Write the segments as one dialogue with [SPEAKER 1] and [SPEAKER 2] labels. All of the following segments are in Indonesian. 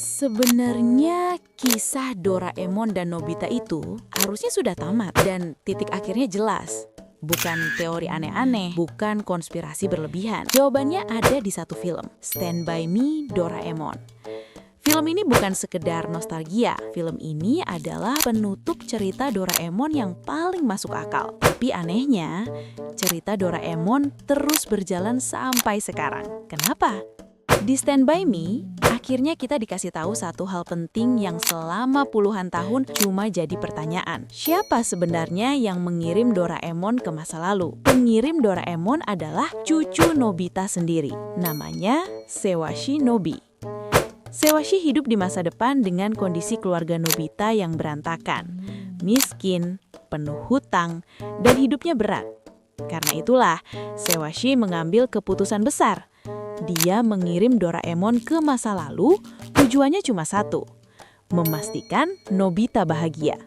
[SPEAKER 1] Sebenarnya kisah Doraemon dan Nobita itu harusnya sudah tamat dan titik akhirnya jelas. Bukan teori aneh-aneh, bukan konspirasi berlebihan. Jawabannya ada di satu film, Stand By Me, Doraemon. Film ini bukan sekedar nostalgia. Film ini adalah penutup cerita Doraemon yang paling masuk akal. Tapi anehnya, cerita Doraemon terus berjalan sampai sekarang. Kenapa? Di Stand By Me, akhirnya kita dikasih tahu satu hal penting yang selama puluhan tahun cuma jadi pertanyaan. Siapa sebenarnya yang mengirim Doraemon ke masa lalu? Pengirim Doraemon adalah cucu Nobita sendiri. Namanya Sewashi Nobi. Sewashi hidup di masa depan dengan kondisi keluarga Nobita yang berantakan, miskin, penuh hutang, dan hidupnya berat. Karena itulah, Sewashi mengambil keputusan besar. Dia mengirim Doraemon ke masa lalu, tujuannya cuma satu, memastikan Nobita bahagia.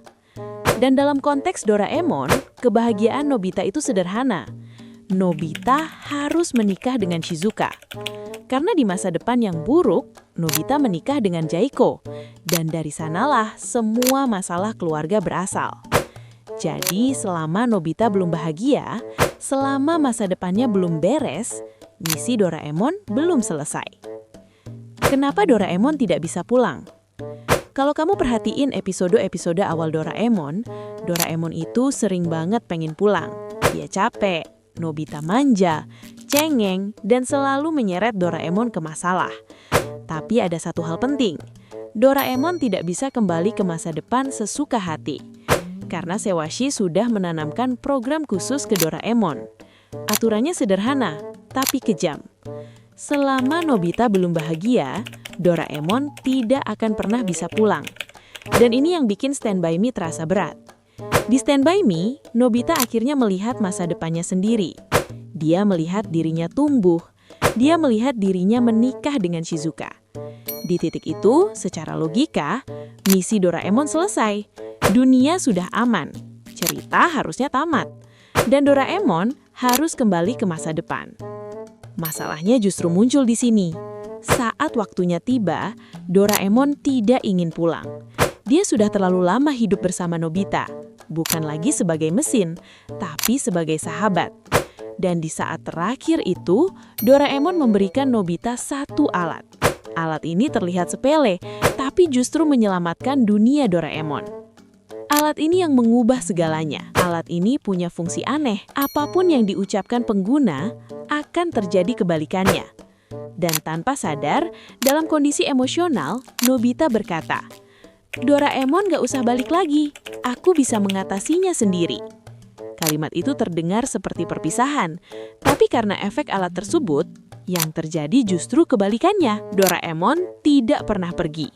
[SPEAKER 1] Dan dalam konteks Doraemon, kebahagiaan Nobita itu sederhana. Nobita harus menikah dengan Shizuka. Karena di masa depan yang buruk, Nobita menikah dengan Jaiko. Dan dari sanalah semua masalah keluarga berasal. Jadi selama Nobita belum bahagia, selama masa depannya belum beres, misi Doraemon belum selesai. Kenapa Doraemon tidak bisa pulang? Kalau kamu perhatiin episode-episode awal Doraemon itu sering banget pengen pulang. Dia capek, Nobita manja, cengeng, dan selalu menyeret Doraemon ke masalah. Tapi ada satu hal penting, Doraemon tidak bisa kembali ke masa depan sesuka hati. Karena Sewashi sudah menanamkan program khusus ke Doraemon. Aturannya sederhana, tapi kejam. Selama Nobita belum bahagia, Doraemon tidak akan pernah bisa pulang. Dan ini yang bikin Stand By Me terasa berat. Di Stand By Me, Nobita akhirnya melihat masa depannya sendiri. Dia melihat dirinya tumbuh. Dia melihat dirinya menikah dengan Shizuka. Di titik itu, secara logika, misi Doraemon selesai. Dunia sudah aman. Cerita harusnya tamat. Dan Doraemon harus kembali ke masa depan. Masalahnya justru muncul di sini. Saat waktunya tiba, Doraemon tidak ingin pulang. Dia sudah terlalu lama hidup bersama Nobita, bukan lagi sebagai mesin, tapi sebagai sahabat. Dan di saat terakhir itu, Doraemon memberikan Nobita satu alat. Alat ini terlihat sepele, tapi justru menyelamatkan dunia Doraemon. Alat ini yang mengubah segalanya. Alat ini punya fungsi aneh. Apapun yang diucapkan pengguna akan terjadi kebalikannya. Dan tanpa sadar, dalam kondisi emosional, Nobita berkata, "Doraemon gak usah balik lagi. Aku bisa mengatasinya sendiri." Kalimat itu terdengar seperti perpisahan. Tapi karena efek alat tersebut, yang terjadi justru kebalikannya. Doraemon tidak pernah pergi.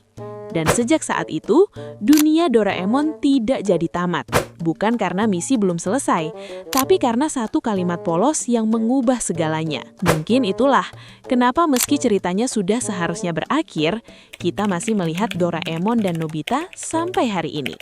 [SPEAKER 1] Dan sejak saat itu, dunia Doraemon tidak jadi tamat. Bukan karena misi belum selesai, tapi karena satu kalimat polos yang mengubah segalanya. Mungkin itulah kenapa meski ceritanya sudah seharusnya berakhir, kita masih melihat Doraemon dan Nobita sampai hari ini.